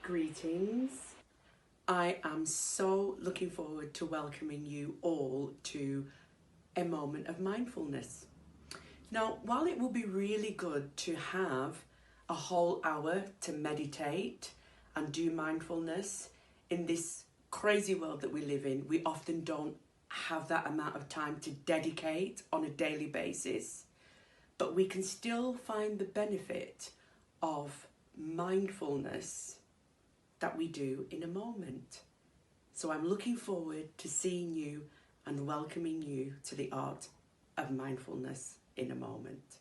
Greetings. I am so looking forward to welcoming you all to a moment of mindfulness. Now, while it will be really good to have a whole hour to meditate and do mindfulness in this crazy world that we live in, we often don't have that amount of time to dedicate on a daily basis, but we can still find the benefit of mindfulness that we do in a moment. So I'm looking forward to seeing you and welcoming you to the art of mindfulness in a moment.